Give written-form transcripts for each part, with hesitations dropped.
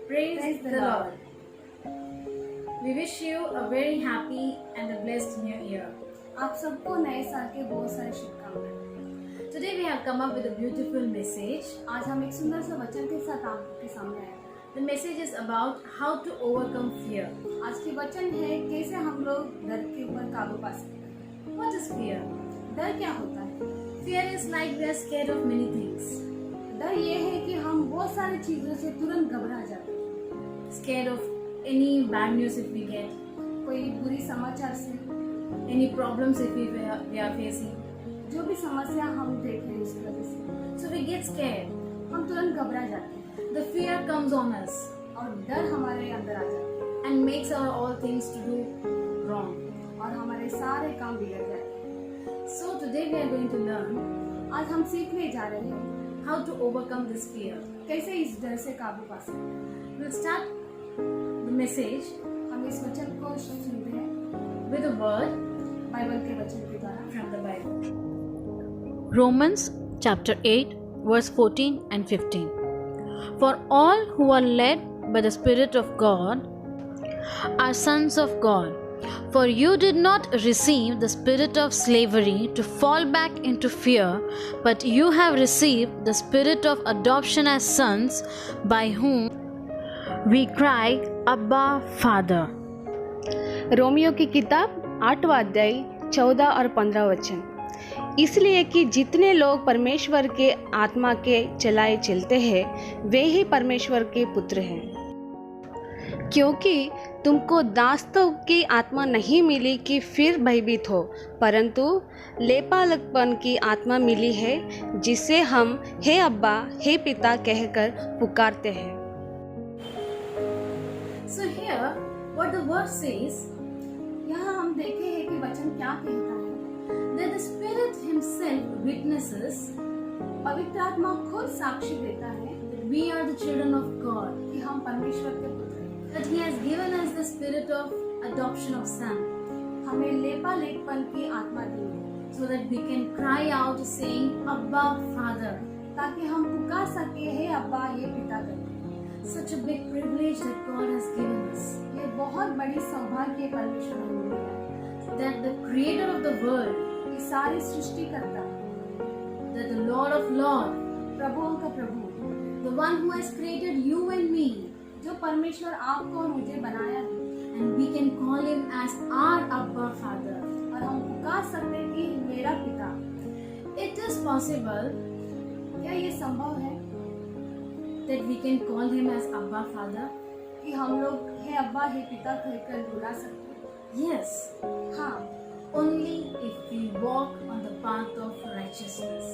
Praise the Lord. We wish you a very happy and a blessed new year. आप सबको नए साल के बहुत सारे शुभकामनाएं। Today we have come up with a beautiful message. आज हम एक सुंदर सा वचन के साथ आपके सामने आए हैं। The message is about how to overcome fear. आज की वचन है कैसे हम लोग डर के ऊपर काबू पा सकते हैं। What is fear? डर क्या होता है? Fear is like we are scared of many things. डर ये है कि हम बहुत सारी चीजों से तुरंत घबरा जाते हैं। Scared of any bad news if we get, कोई बुरी समाचार से, any problems if we are facing. जो भी समस्या हम देख रहे हैं उसकी वजह से, So we get scared. हम तुरंत घबरा जाते हैं The fear comes on us और डर हमारे अंदर आ जाता है and makes our all things to do wrong. और हमारे सारे काम बिगड़ जाते हैं। So today we are going to learn आज हम सीखने जा रहे हैं how to overcome this fear. कैसे इस डर से काबू पा सकते हैं। We'll start the message हम इस वचन को सुनते हैं with a word बाइबल के वचन के द्वारा from the Bible. Romans chapter 8 verse 14 and 15. For all who are led by the Spirit of God are sons of God. For you did not receive the spirit of slavery to fall back into fear, but you have received the spirit of adoption as sons, by whom we cry, Abba, Father. Romeo की किताब 8वां अध्याय 14 और 15 वचन। इसलिए कि जितने लोग परमेश्वर के आत्मा के चलाए चलते हैं वे ही परमेश्वर के पुत्र हैं। क्योंकि तुमको दासत्व की आत्मा नहीं मिली कि फिर भयभीत हो, परंतु लेपालकपन की आत्मा मिली है जिसे हम हे अब्बा हे पिता कहकर पुकारते हैं। So here, what the verse says, यहाँ हम देखे हैं कि वचन क्या कहता है। that the Spirit Himself witnesses पवित्र आत्मा खुद साक्षी देता है that we are the children of God, कि हम परमेश्वर के पुत्र हैं। that He has given us the spirit of adoption of son, हमें लेपालेपन की आत्मा दी है so that we can cry out saying, Abba, Father. ताकि हम पुकार सके हे अब्बा हे पिता करके। Such a big privilege that God has given us, ये बहुत बड़ी सौभाग्य परमेश्वर हमें दिया है that the Creator of the world, कि सारी सृष्टि करता, that the Lord of Lords, प्रभुओं का प्रभु, the one who has created you and me, जो परमेश्वर आपको और मुझे बनाया है, and we can call Him as our Abba, Father. और हम पुकार सकते हैं कि मेरा पिता। It is possible क्या ये संभव है that we can call Him as Abba, Father? कि हम लोग हे अब्बा हे पिता कहकर बुला सकते Yes, हैं? हाँ, only if we walk on the path of righteousness.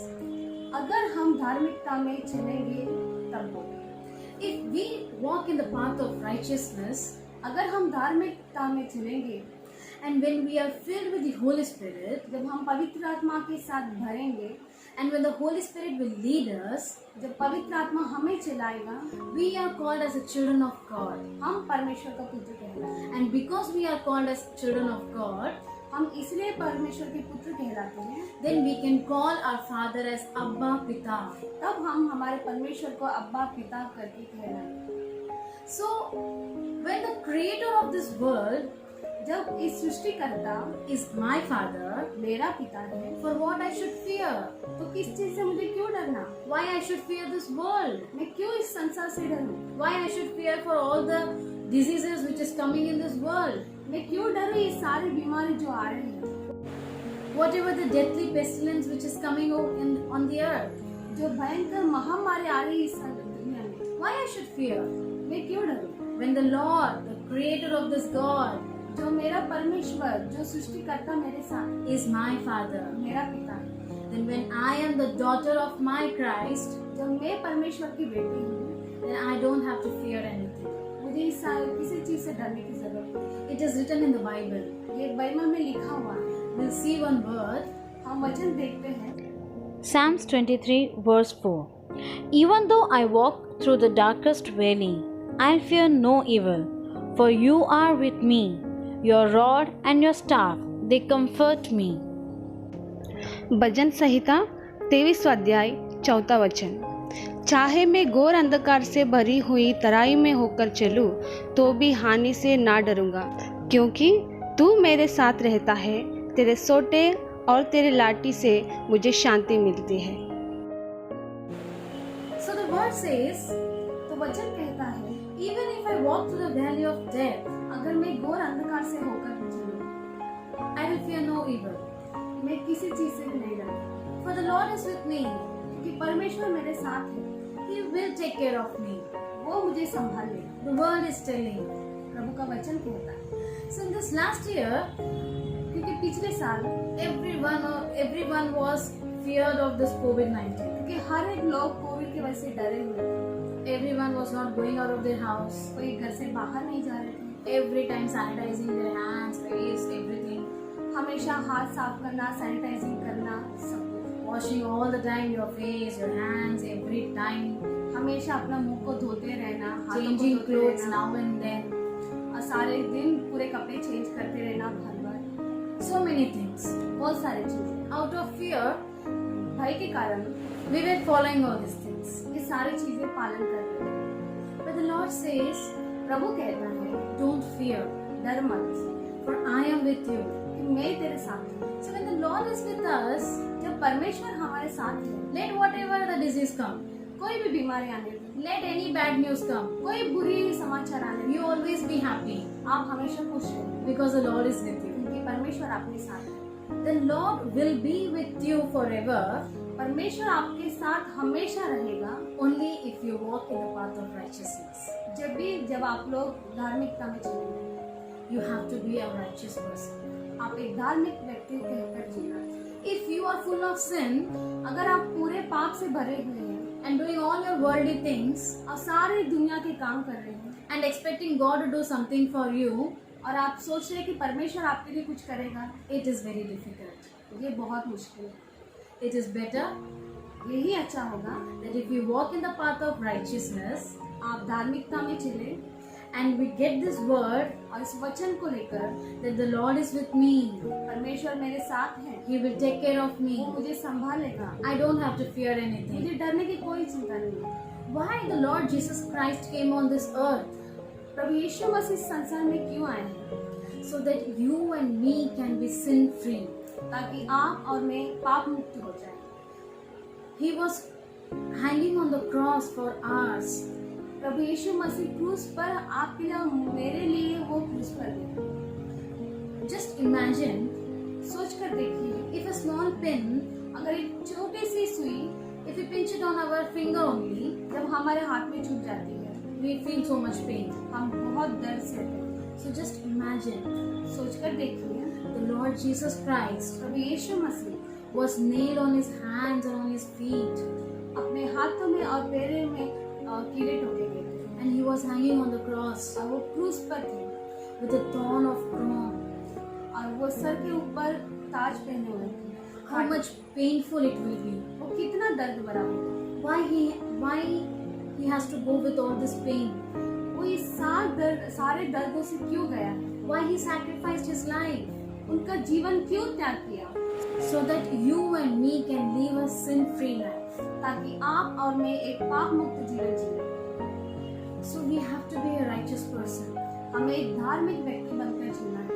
अगर हम धार्मिकता में चलेंगे तब होगा। If we walk in the path of righteousness, अगर हम धार्मिकता में चलेंगे, and when we are filled with the Holy Spirit, जब हम पवित्र आत्मा के साथ भरेंगे, and when the Holy Spirit will lead us, जब पवित्र आत्मा हमें चलाएगा, we are called as the children of God. हम परमेश्वर का पुत्र कहलाएंगे। And because we are called as children of God, हम इसलिए परमेश्वर के पुत्र कहलाते हैं। then we can call our Father as Abba, Pita. तब हम हमारे परमेश्वर को अब्बा पिता करके कहलाएंगे। So, when the Creator of this world जब इस सृष्टिकर्ता is my Father, मेरा पिता है, for what I should fear? तो किस चीज से मुझे क्यों डरना? Why I should fear this world? मैं क्यों इस संसार से डरूं? Why I should fear for all the diseases which is coming in this world? मैं क्यों डरूं ये सारी बीमारी जो आ रही है? Whatever the deadly pestilence which is coming on the earth? जो भयंकर महामारी आ रही है इस दुनिया में, Why I should fear? मैं क्यों डरूं? When the Lord, the Creator of this God, जो मेरा परमेश्वर, जो सृष्टिकर्ता मेरे साथ, is my Father. मेरा पिता है। Then when I am the daughter of my Christ, जब मैं परमेश्वर की बेटी हूँ, then I don't have to fear anything. मुझे इस किसी चीज से डरने की जरूरत नहीं। It is written in the Bible. ये बाइबल में लिखा हुआ है। We'll see one word. हम वचन देखते हैं। Psalms 23 verse 4. Even though I walk through the darkest valley, I'll fear no evil, for you are with me. Your rod and your staff, they comfort me. भजन संहिता 23वां अध्याय 4वां वचन। चाहे मैं घोर अंधकार से भरी हुई तराई में होकर चलूं, तो भी हानि से ना डरूंगा, क्योंकि तू मेरे साथ रहता है। तेरे सोटे और तेरे लाठी से मुझे शांति मिलती है। So the word says, तो वचन कहता है, even if I walk through the valley of death, अगर मैं घोर अंधकार से होकर चलूं, I will fear no evil, मैं किसी चीज से भी नहीं डरूंगा। For the Lord is with me, क्योंकि परमेश्वर मेरे साथ है। He will take care of me, वो मुझे संभाल लेगा। The word is telling, प्रभु का वचन कहता है। So in this last year, क्योंकि पिछले साल everyone was feared of this COVID-19, क्योंकि हर एक लोग कोविड की वजह से डरे हुए थे। Everyone was not going out of their house, कोई घर से बाहर नहीं जा रहे थे। Every time sanitizing their hands, face, everything, हमेशा हाथ साफ करना, सैनिटाइजिंग करना, सब कुछ। Washing all the time your face, your hands, every time, हमेशा अपना मुंह को धोते रहना, changing clothes now and then, और सारे दिन पूरे कपड़े चेंज करते रहना भर भर। So many things, बहुत सारी चीजें। Out of fear, भय के कारण, we were following all these things, ये सारी चीजें पालन कर रहे थे। But the Lord says, प्रभु कहता है, don't fear, डर मत, for I am with you, कि मैं तेरे साथ हूँ। So when the Lord is with us, जब परमेश्वर हमारे साथ है, let whatever the disease come, कोई भी बीमारी आने दे, let any bad news come, कोई बुरी समाचार आने दे, you always be happy, आप हमेशा खुश रहिए, because the Lord is with you, क्योंकि परमेश्वर आपके साथ है। The Lord will be with you forever, परमेश्वर आपके साथ हमेशा रहेगा, only if you walk in the path of righteousness, जब आप लोग धार्मिकता में चलेंगे, you have to be a righteous person, आप एक धार्मिक व्यक्ति कहकर जीना। If you are full of sin, अगर आप पूरे पाप से भरे हुए हैं, and doing all your worldly things, और सारी दुनिया के काम कर रहे हैं, and expecting God to do something for you, और आप सोच रहे हैं कि परमेश्वर आपके लिए कुछ करेगा, it is very difficult, ये बहुत मुश्किल है। It is better, यही अच्छा होगा, that if you walk in the path of righteousness, आप धार्मिकता में चले, and we get this word, और इस वचन को लेकर, that the Lord is with me, परमेश्वर मेरे साथ है, He will take care of me, वो मुझे संभालेगा, I don't have to fear anything, मुझे डरने की कोई चिंता नहीं है। Why the Lord Jesus Christ came on this earth? प्रभु यीशु मसीह संसार में क्यों आए हैं? So that you and me can be sin free, ताकि आप और मैं पाप मुक्त हो जाएं। He was hanging on the cross for us. प्रभु यीशु मसीह क्रूस पर आपके लिए और मेरे लिए वो क्रूस पर गए। Just imagine, सोच कर देखिए, if a small pin, अगर एक छोटी सी सुई, if we pinch it on our finger only, जब हमारे हाथ में चुभ जाती है, we feel so much pain, हम बहुत दर्द से थे। So just imagine, सोच कर देखिए, the Lord Jesus Christ, Prabhu Yeshu Masih, was nailed on his hands and on his feet, अपने हाथों में और पैरों में कीड़े ठोके गए थे, and he was hanging on the cross, और वो क्रूस पर थे, with a thorn of crown, और वो सर के ऊपर ताज पहने हुए थे। How much painful it will be, वो कितना दर्द भरा होगा। Why he has to go with all this pain, वो इस सारे दर्दों से क्यों गया है? Why he sacrificed his life, उनका जीवन क्यों त्याग किया? So that you and me can live a sin-free life, ताकि आप और मैं एक पाप मुक्त जीवन जिए। So we have to be a righteous person, हमें एक धार्मिक व्यक्ति बनकर जीना है।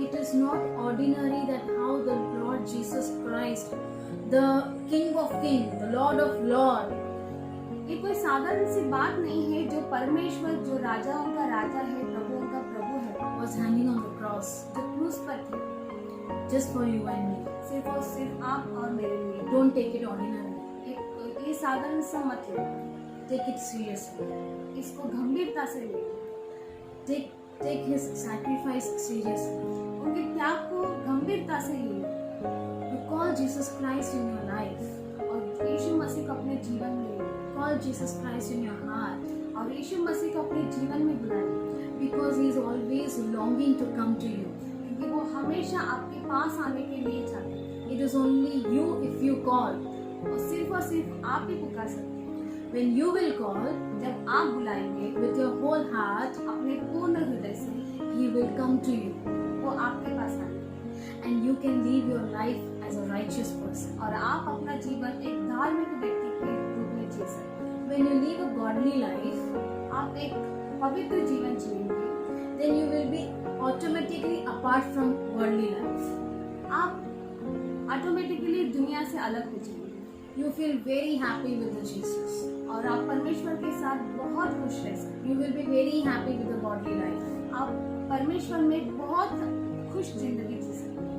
It is not ordinary that how the Lord Jesus Christ, the King of Kings, the Lord of Lords, ये कोई साधारण सी बात नहीं है, जो परमेश्वर, जो राजाओं का राजा है, प्रभुओं का प्रभु है, was hanging on the cross, जो क्रूस पर थे, just for you and me, सिर्फ और सिर्फ आप और मेरे लिए। Don't take it ordinarily, ये साधारण सा मत लो, take it seriously, इसको गंभीरता से ले, take his sacrifice seriously, उनके त्याग को गंभीरता से ले। You call Jesus Christ in your life, और यीशु मसीह को अपने जीवन में, call Jesus Christ in your heart, और यीशु मसीह को अपने जीवन में बुलाएं, because he is always longing to come to you, क्योंकि वो हमेशा आपके पास आने के लिए चाहते हैं। It is only you if you call, और सिर्फ आप ही पुकार सकते हैं। When you will call जब आप बुलाएंगे with your whole heart, अपने पूर्ण हृदय से, He will come to you, वो आपके पास आएंगे and you can live your life as a righteous person. और आप अपना जीवन एक धार्मिक व्यक्ति के रूप में जी सकते हैं। When you live a godly life, आप एक पवित्र जीवन जिएंगे, then you will be automatically apart from worldly life. आप ऑटोमेटिकली दुनिया से अलग हो जाएंगे You feel very happy with the Jesus. और आप परमेश्वर के साथ बहुत खुश रह सकते You will be very happy with the godly life. हैं। आप परमेश्वर में बहुत खुश जिंदगी जी सकते हैं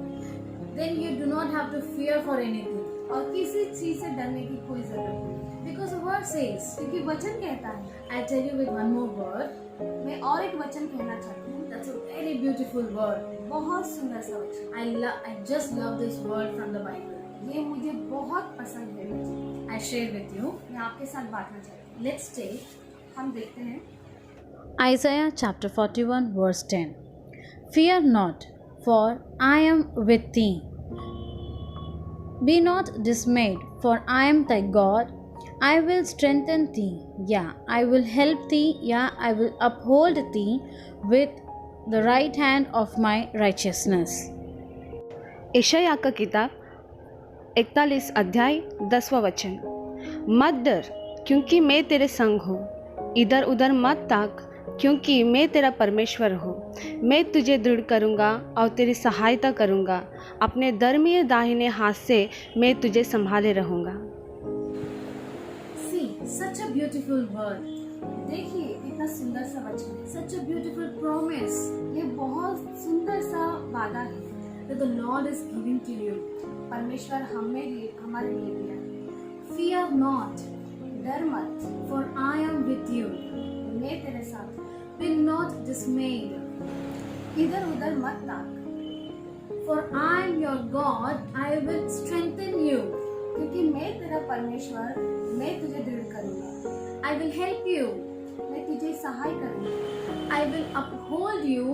Then you do not have to fear for anything. और किसी चीज से डरने की कोई जरूरत नहीं, Because the word says, क्योंकि वचन कहता है। I'll tell you with one more word. मैं और एक वचन कहना चाहती हूँ, That's a very beautiful word. बहुत सुंदर सा वचन, I just love this word from the Bible. ये मुझे बहुत पसंद है वचन। I share with you. मैं आपके साथ बांटना चाहती हूँ। Let's take हम देखते हैं Isaiah chapter 41 verse 10. Fear not, for I am with thee. Be not dismayed, for I am thy God. I will strengthen thee, yeah, I will help thee, yeah, I will uphold thee with the right hand of my righteousness. यशायाह का किताब 41 अध्याय 10वां वचन। मत डर, क्योंकि मैं तेरे संग हूँ। इधर उधर मत ताक, क्योंकि मैं तेरा परमेश्वर हूँ। मैं तुझे दृढ़ करूँगा और तेरी सहायता करूँगा। अपने धर्मीय दाहिने हाथ से मैं तुझे संभाले रहूँगा। See, such a beautiful word, देखिए कितना सुंदर सा वचन, such a beautiful promise ये बहुत सुंदर सा वादा है that the Lord is giving to you. परमेश्वर हमारे लिए दिया है। Fear not, डर मत, for I am with you. मैं तेरे साथ हूँ। Be not dismayed, इधर उधर मत ताक, for I am your God. I will strengthen you. क्योंकि मैं तेरा परमेश्वर, मैं तुझे दृढ़ करूँगा। I will help you. मैं तुझे सहाय करूँगा। I will uphold you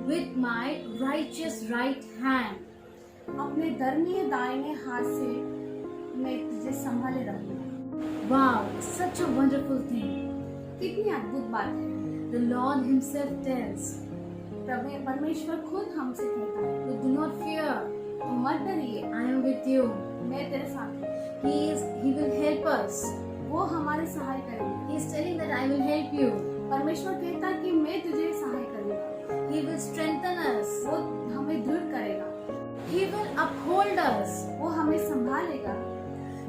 with my righteous right hand. अपने धर्मीय दाहिने हाथ से मैं तुझे संभाले रहूँगा। Wow, such a wonderful thing. कितनी अद्भुत बात है। The Lord Himself tells, प्रभु परमेश्वर खुद हमसे कहता है, "You do not fear. तुम मत डरिए, I am with you." मैं तेरे साथ हूँ। He will help us. वो हमारे सहाय करेंगे। He is telling that I will help you. परमेश्वर कहता है कि मैं तुझे सहाय करूँगा। He will strengthen us. वो हमें दृढ़ करेगा, He will uphold us. वो हमें संभालेगा।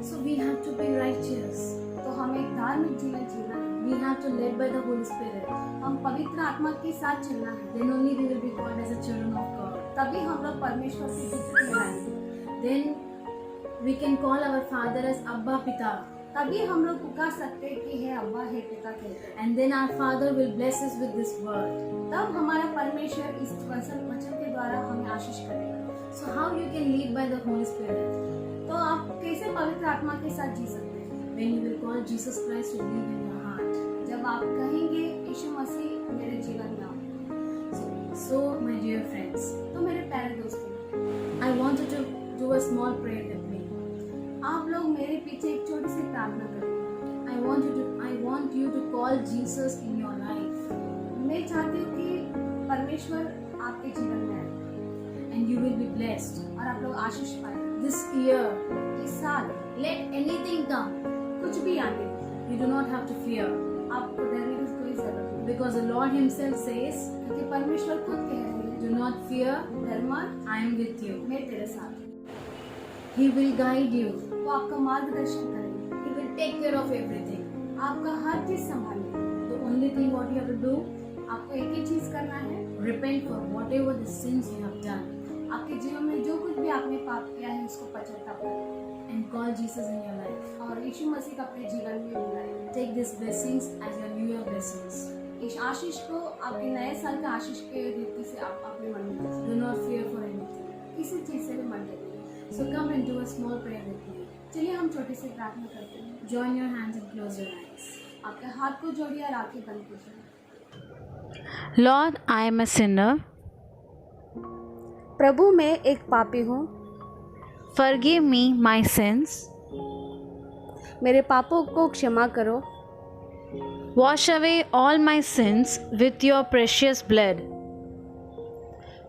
So we have to be righteous. तो हमें एक धार्मिक जीवन जीना है। We have to live by the Holy Spirit. हम पवित्र आत्मा के साथ चलना है, Then only we will be called as a children of God. तभी हम लोग परमेश्वर के पुत्र कहलाएंगे। Then we can call our Father as Abba Pita. तभी हम लोग पुकार सकते हैं कि हे अब्बा, हे पिता कहते हैं। And then our Father will bless us with this word. तब हमारा परमेश्वर इस वचन के द्वारा हमें आशीष करेगा। So how you can live by the Holy Spirit? तो आप कैसे पवित्र आत्मा के साथ जी सकते हैं? When you will call Jesus Christ to live in your heart. जब आप कहेंगे यीशु मसीह मेरे जीवन में आओ। So my dear friends, तो मेरे प्यारे दोस्तों, I want you to do a small prayer with me. आप लोग मेरे पीछे एक छोटी सी प्रार्थना करें। I want you to call Jesus in your life, मैं चाहती हूँ कि परमेश्वर आपके जीवन में आए and you will be blessed. और आप लोग आशीष पाए। This year, इस साल let anything come. कुछ भी आगे, You do not have to fear, आपको डरने की कोई जरूरत नहीं, because the Lord Himself says, क्योंकि परमेश्वर खुद कह रहे हैं, "Do not fear, डर मत, I am with you." मैं तेरे साथ हूँ। He will guide you. वो आपका मार्गदर्शन करेंगे, He will take care of everything. आपका हर चीज संभालेंगे। The only thing what you have to do, आपको एक ही चीज करना है, repent for whatever the sins you have done, आपके जीवन में जो कुछ भी आपने पाप किया है उसको पश्चाताप करें and call Jesus in your life. और यीशु मसीह को अपने जीवन में बुलाएं। Take these blessings as your New Year blessings. इस आशीष को आपके नए साल के आशीष के रीति से आप अपने मन में रखें। Do not fear for anything. किसी चीज से भी मत डरिए। So come and do a small prayer with me. चलिए हम छोटी सी प्रार्थना करते हैं। Join your hands and close your eyes. आपके हाथ को जोड़िए और आंखें बंद कीजिए। Lord, I am a sinner. प्रभु मैं एक पापी हूँ, Forgive me my sins. मेरे पापों को क्षमा करो। Wash away all my sins with your precious blood.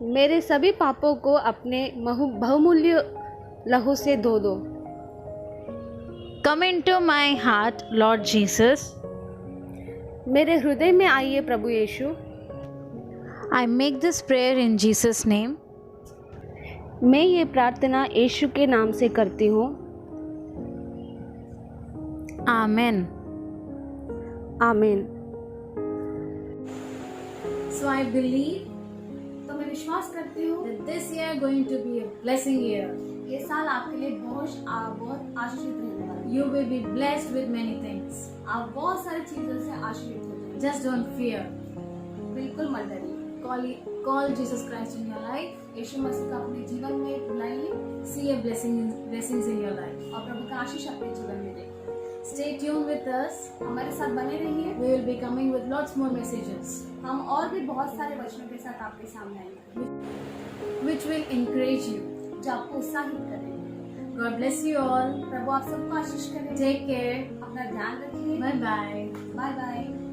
मेरे सभी पापों को अपने बहुमूल्य लहू से धो दो। Come into my heart, Lord Jesus. मेरे हृदय में आइए प्रभु यीशु। I make this prayer in Jesus' name. मैं ये प्रार्थना यीशु के नाम से करती हूँ। Amen. आमीन। So I believe तो मैं विश्वास करती हूँ that this year going to be a blessing year. ये साल आपके लिए बहुत आशीषित रहने वाला है। You will be blessed with many things. आप बहुत सारी चीजों से आशीषित हो जाएंगे। Just don't fear. बिल्कुल मत डरिए। Call Jesus Christ in your life. यीशु मसीह को अपने जीवन में बुलाइए See a blessings in your life. और प्रभु का आशीष अपने जीवन में देखिए। Stay tuned with us. हमारे साथ बने रहिए। We will be coming with lots more messages हम और भी बहुत सारे वचनों के साथ आपके सामने आएंगे which will encourage you. जो आपको उत्साहित करेंगे। God bless you all. प्रभु आप सबको आशीष करें। Take care. अपना ध्यान रखिए। Bye bye. Bye bye.